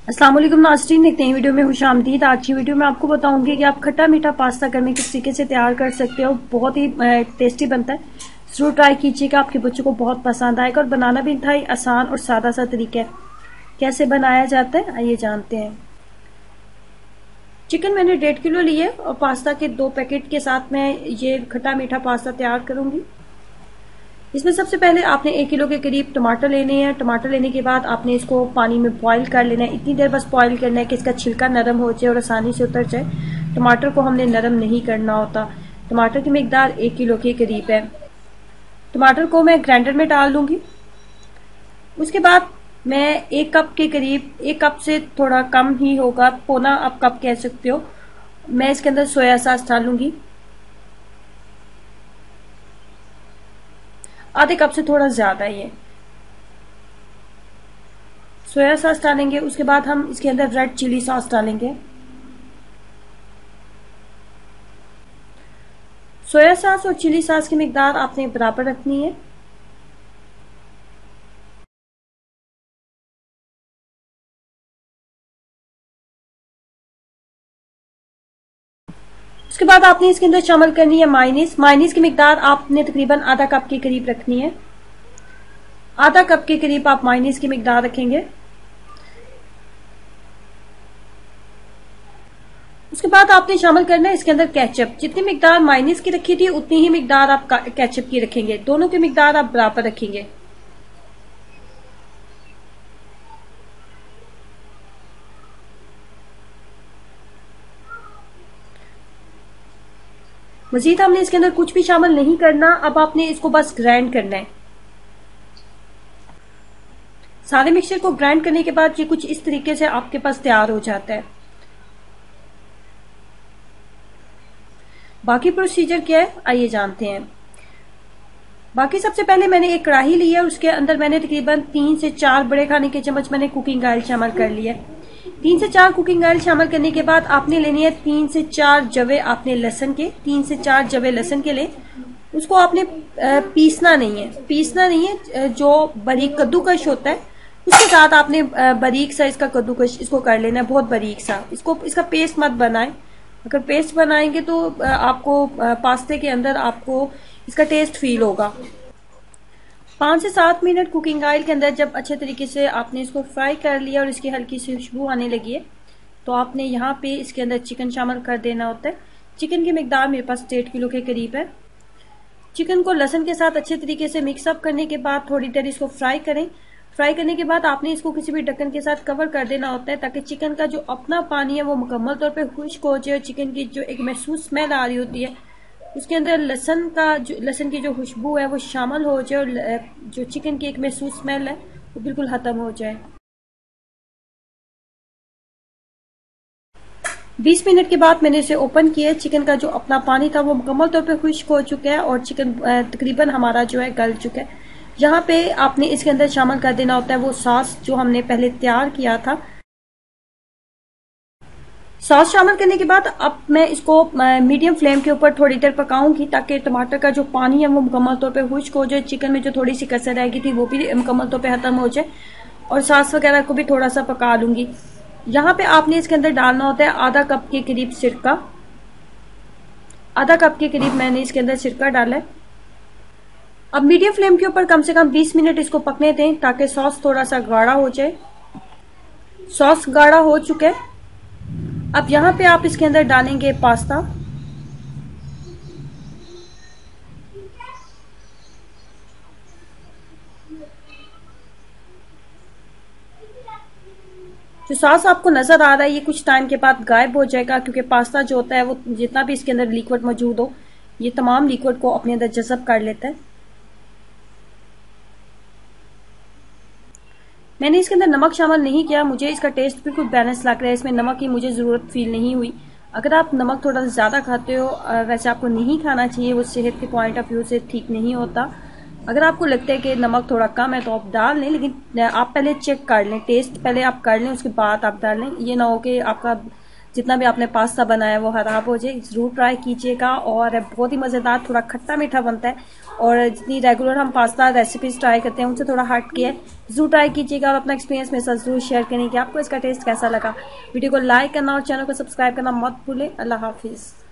अस्सलाम वालेकुम नाज़रीन, एक नई वीडियो में खुशामदीद। आज की वीडियो में आपको बताऊंगी कि आप खट्टा मीठा पास्ता घर में किस तरीके से तैयार कर सकते हो। बहुत ही टेस्टी बनता है, जरूर ट्राई कीजिएगा, आपके बच्चों को बहुत पसंद आएगा। और बनाना भी इंतहाई आसान और सादा सा तरीका है। कैसे बनाया जाता है आइए जानते हैं। चिकन मैंने 1.5 किलो लिए और पास्ता के 2 पैकेट के साथ मैं ये खट्टा मीठा पास्ता तैयार करूंगी। इसमें सबसे पहले आपने 1 किलो के करीब टमाटर लेने हैं। टमाटर लेने के बाद आपने इसको पानी में बॉईल कर लेना है। इतनी देर बस बॉईल करना है कि इसका छिलका नरम हो जाए और आसानी से उतर जाए। टमाटर को हमने नरम नहीं करना होता। टमाटर की मिकदार 1 किलो के करीब है। टमाटर को मैं ग्राइंडर में डाल लूंगी। उसके बाद मैं 1 कप के करीब, 1 कप से थोड़ा कम ही होगा, पौना आप कप कह सकते हो, मैं इसके अंदर सोया सॉस डाल लूंगी। आधे कप से थोड़ा ज्यादा ये सोया सॉस डालेंगे। उसके बाद हम इसके अंदर रेड चिली सॉस डालेंगे। सोया सॉस और चिली सॉस की मिकदार आपने बराबर रखनी है। उसके बाद आपने इसके अंदर शामिल करनी है मायोनीज। मायोनीज की मिकदार आपने तकरीबन आधा कप के करीब रखनी है। आधा कप के करीब आप मायोनीज की मिकदार रखेंगे। उसके बाद आपने शामिल करना है इसके अंदर केचप। जितनी मिकदार मायोनीज की रखी थी उतनी ही मिकदार आप केचप की रखेंगे। दोनों की मिकदार आप बराबर रखेंगे। मजीद हमने इसके अंदर कुछ भी शामिल नहीं करना। अब आपने इसको बस ग्राइंड करना है। सारे मिक्सचर को ग्राइंड करने के बाद ये कुछ इस तरीके से आपके पास तैयार हो जाता है। बाकी प्रोसीजर क्या है आइए जानते हैं। बाकी सबसे पहले मैंने एक कढ़ाई ली है। उसके अंदर मैंने तकरीबन 3 से 4 बड़े खाने के चम्मच मैंने कुकिंग ऑयल शामिल कर लिया है। 3 से 4 कुकिंग ऑयल शामिल करने के बाद आपने लेनी है 3 से 4 जवे आपने लहसुन के, 3 से 4 जवे लहसुन के ले। उसको आपने पीसना नहीं है, जो बारीक कद्दूकश होता है उसके साथ आपने बारीक सा इसका कद्दूकश इसको कर लेना है, बहुत बारीक सा। इसका पेस्ट मत बनाएं। अगर पेस्ट बनाएंगे तो आपको पास्ते के अंदर आपको इसका टेस्ट फील होगा। 5 से 7 मिनट कुकिंग ऑयल के अंदर जब अच्छे तरीके से आपने इसको फ्राई कर लिया और इसकी हल्की सी खुशबू आने लगी है तो आपने यहाँ पे इसके अंदर चिकन शामिल कर देना होता है। चिकन की मिकदार मेरे पास 1.5 किलो के करीब है। चिकन को लहसुन के साथ अच्छे तरीके से मिक्सअप करने के बाद थोड़ी देर इसको फ्राई करें। फ्राई करने के बाद आपने इसको किसी भी ढक्कन के साथ कवर कर देना होता है ताकि चिकन का जो अपना पानी है वो मुकम्मल तौर पे खुश्क हो जाए। चिकन की जो एक महसूस स्मेल आ रही होती है उसके अंदर लहसुन की जो खुशबू है वो शामिल हो जाए और जो चिकन की एक महसूस स्मेल है वो बिल्कुल खत्म हो जाए। 20 मिनट के बाद मैंने इसे ओपन किया। चिकन का जो अपना पानी था वो मुकम्मल तौर पे खुश्क हो चुका है और चिकन तकरीबन हमारा जो है गल चुका है। यहाँ पे आपने इसके अंदर शामिल कर देना होता है वो सॉस जो हमने पहले तैयार किया था। सॉस शामिल करने के बाद अब मैं इसको मीडियम फ्लेम के ऊपर थोड़ी देर पकाऊंगी ताकि टमाटर का जो पानी है वो मुकम्मल तौर पे खुश्क हो जाए। चिकन में जो थोड़ी सी कसर रह गई थी वो भी मुकम्मल तौर पे खत्म हो जाए और सॉस वगैरह को भी थोड़ा सा पका लूंगी। यहाँ पे आपने इसके अंदर डालना होता है आधा कप के करीब सिरका। आधा कप के करीब मैंने इसके अंदर सिरका डाला है। अब मीडियम फ्लेम के ऊपर कम से कम 20 मिनट इसको पकने दें ताकि सॉस थोड़ा सा गाढ़ा हो जाए। सॉस गाढ़ा हो चुका है। अब यहाँ पे आप इसके अंदर डालेंगे पास्ता। जो सॉस आपको नजर आ रहा है ये कुछ टाइम के बाद गायब हो जाएगा क्योंकि पास्ता जो होता है वो जितना भी इसके अंदर लिक्विड मौजूद हो ये तमाम लिक्विड को अपने अंदर जज़ब कर लेता है। मैंने इसके अंदर नमक शामिल नहीं किया। मुझे इसका टेस्ट बिल्कुल बैलेंस लग रहा है। इसमें नमक की मुझे जरूरत फील नहीं हुई। अगर आप नमक थोड़ा सा ज्यादा खाते हो, वैसे आपको नहीं खाना चाहिए, वो सेहत के पॉइंट ऑफ व्यू से ठीक नहीं होता। अगर आपको लगता है कि नमक थोड़ा कम है तो आप डाल लें, लेकिन आप पहले चेक कर लें, टेस्ट पहले आप कर लें, उसके बाद आप डाल लें। ये ना हो कि आपका जितना भी आपने पास्ता बनाया वो खराब हो जाए। जरूर ट्राई कीजिएगा और बहुत ही मज़ेदार, थोड़ा खट्टा मीठा बनता है और जितनी रेगुलर हम पास्ता रेसिपीज ट्राई करते हैं उनसे थोड़ा हट के है। जरूर ट्राई कीजिएगा और अपना एक्सपीरियंस मेरे साथ जरूर शेयर करें कि आपको इसका टेस्ट कैसा लगा। वीडियो को लाइक करना और चैनल को सब्सक्राइब करना मत भूलें। अल्लाह हाफिज़।